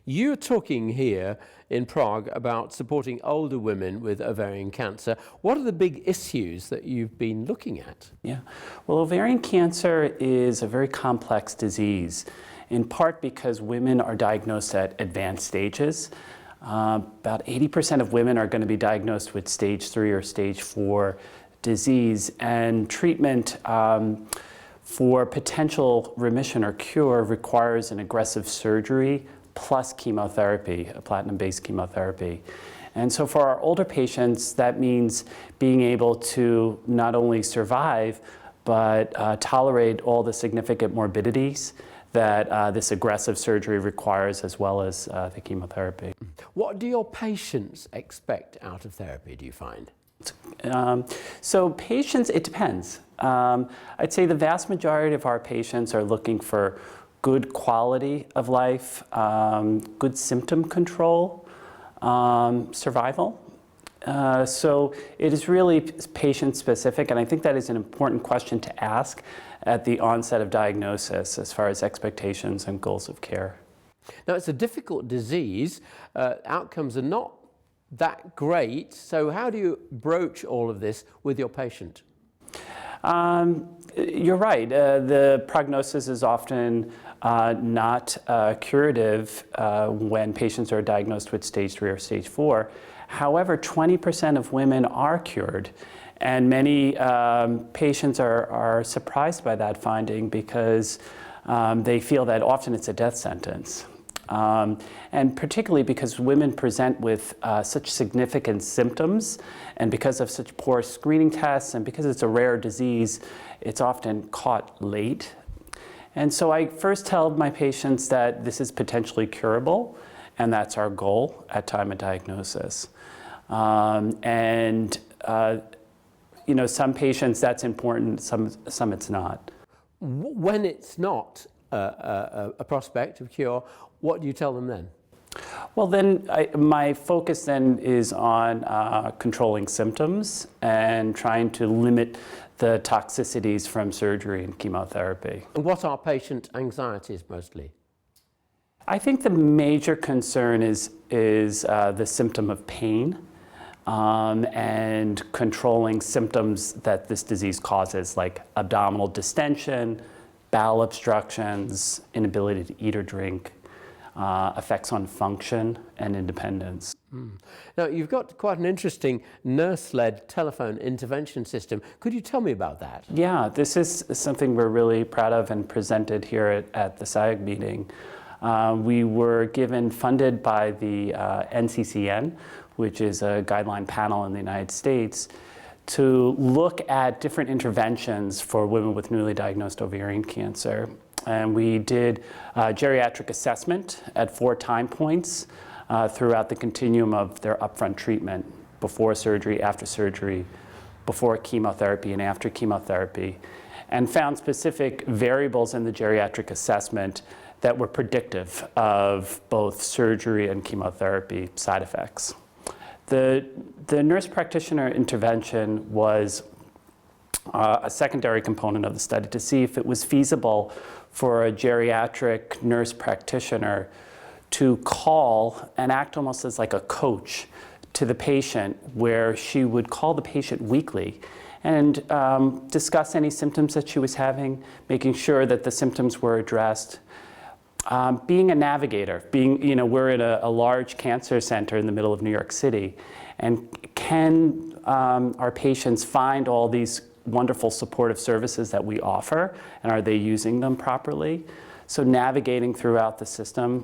You're talking here in Prague about supporting older women with ovarian cancer. What are the big issues that you've been looking at? Yeah, well, ovarian cancer is a very complex disease, in part because women are diagnosed at advanced stages. About 80% of women are going to be diagnosed with stage 3 or stage 4 disease, and treatment for potential remission or cure requires an aggressive surgery plus chemotherapy, a platinum-based chemotherapy. And so for our older patients, that means being able to not only survive, but tolerate all the significant morbidities that this aggressive surgery requires, as well as the chemotherapy. What do your patients expect out of therapy, do you find? So patients, it depends. I'd say the vast majority of our patients are looking for good quality of life, good symptom control, survival. So it is really patient specific, and I think that is an important question to ask at the onset of diagnosis as far as expectations and goals of care. Now, it's a difficult disease. Outcomes are not that great. So how do you broach all of this with your patient? You're right. The prognosis is often not curative when patients are diagnosed with stage 3 or stage 4. However, 20% of women are cured, and many patients are surprised by that finding because they feel that often it's a death sentence. And particularly because women present with such significant symptoms, and because of such poor screening tests, and because it's a rare disease, it's often caught late. And so I first tell my patients that this is potentially curable, and that's our goal at time of diagnosis. You know, some patients that's important, some it's not. When it's not a prospect of cure, what do you tell them then? Well, then my focus then is on controlling symptoms and trying to limit the toxicities from surgery and chemotherapy. And what are patient anxieties mostly? I think the major concern is the symptom of pain and controlling symptoms that this disease causes, like abdominal distension, bowel obstructions, inability to eat or drink, effects on function and independence. Now, you've got quite an interesting nurse-led telephone intervention system. Could you tell me about that? Yeah, this is something we're really proud of and presented here at the SIOG meeting. We were funded by the NCCN, which is a guideline panel in the United States, to look at different interventions for women with newly diagnosed ovarian cancer. And we did geriatric assessment at 4 time points throughout the continuum of their upfront treatment, before surgery, after surgery, before chemotherapy, and after chemotherapy, and found specific variables in the geriatric assessment that were predictive of both surgery and chemotherapy side effects. The nurse practitioner intervention was a secondary component of the study to see if it was feasible for a geriatric nurse practitioner to call and act almost as like a coach to the patient, where she would call the patient weekly and discuss any symptoms that she was having, making sure that the symptoms were addressed. Being a navigator, we're in a large cancer center in the middle of New York City, and can our patients find all these wonderful supportive services that we offer, and are they using them properly? So navigating throughout the system.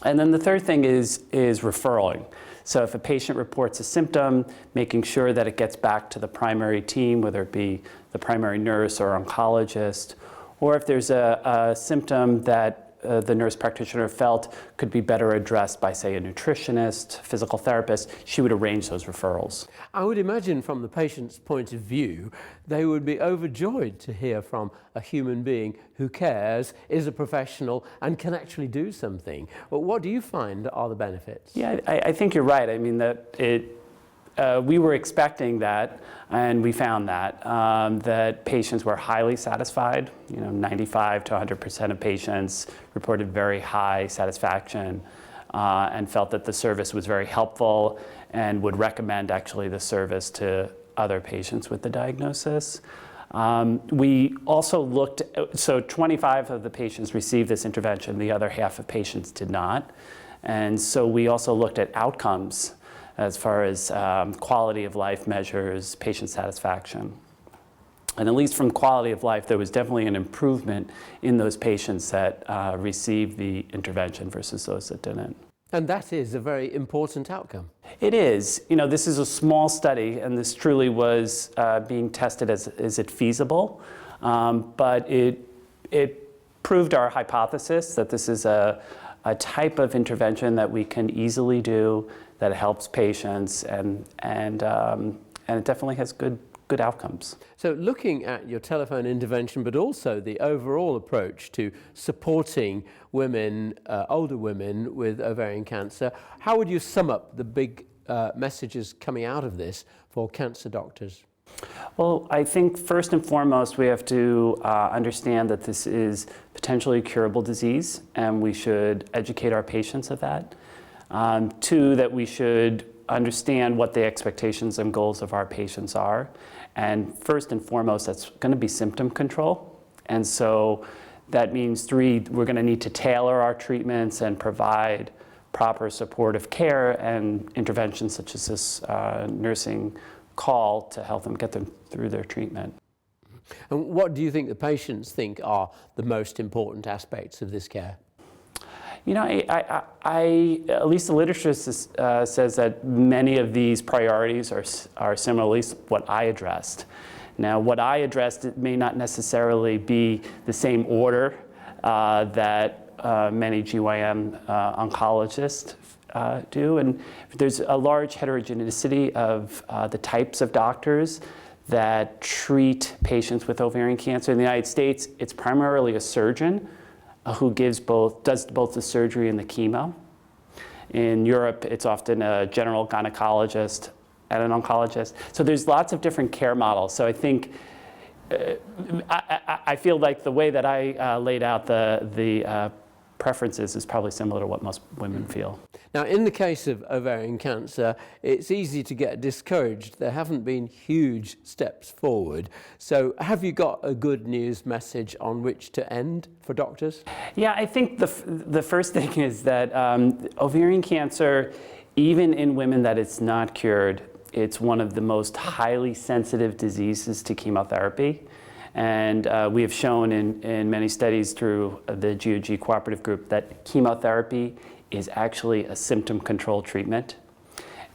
And then the third thing is referring. So if a patient reports a symptom, making sure that it gets back to the primary team, whether it be the primary nurse or oncologist, or if there's a symptom that the nurse practitioner felt could be better addressed by, say, a nutritionist, physical therapist, she would arrange those referrals. I would imagine from the patient's point of view, they would be overjoyed to hear from a human being who cares, is a professional, and can actually do something. But what do you find are the benefits? Yeah, I think you're right. I mean, that we were expecting that, and we found that, that patients were highly satisfied. 95 to 100% of patients reported very high satisfaction and felt that the service was very helpful and would recommend actually the service to other patients with the diagnosis. We also looked, so 25 of the patients received this intervention, the other half of patients did not. And so we also looked at outcomes as far as quality of life measures, patient satisfaction. And at least from quality of life, there was definitely an improvement in those patients that received the intervention versus those that didn't. And that is a very important outcome. It is. This is a small study, and this truly was being tested as, is it feasible? But it proved our hypothesis that this is a type of intervention that we can easily do, that helps patients, and it definitely has good outcomes. So looking at your telephone intervention, but also the overall approach to supporting women, older women with ovarian cancer, how would you sum up the big messages coming out of this for cancer doctors? Well, I think first and foremost, we have to understand that this is potentially a curable disease, and we should educate our patients of that. Two, that we should understand what the expectations and goals of our patients are. And first and foremost, that's going to be symptom control. And so that means three, we're going to need to tailor our treatments and provide proper supportive care and interventions such as this nursing call to help them get them through their treatment. And what do you think the patients think are the most important aspects of this care? At least the literature says that many of these priorities are similar, at least what I addressed. Now, what I addressed, it may not necessarily be the same order that many GYN oncologists do. And there's a large heterogeneity of the types of doctors that treat patients with ovarian cancer. In the United States, it's primarily a surgeon who does both the surgery and the chemo. In Europe, it's often a general gynecologist and an oncologist. So there's lots of different care models. So I think, I feel like the way that I laid out the preferences is probably similar to what most women feel. Now, in the case of ovarian cancer, it's easy to get discouraged. There haven't been huge steps forward. So have you got a good news message on which to end for doctors? Yeah, I think the first thing is that ovarian cancer, even in women that it's not cured, it's one of the most highly sensitive diseases to chemotherapy. And we have shown in many studies through the GOG cooperative group that chemotherapy is actually a symptom control treatment.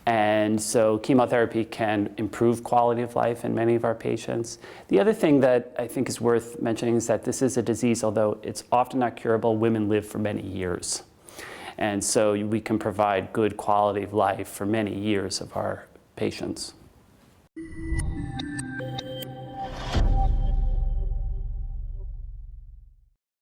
And so chemotherapy can improve quality of life in many of our patients. The other thing that I think is worth mentioning is that this is a disease, although it's often not curable, women live for many years. And so we can provide good quality of life for many years of our patients.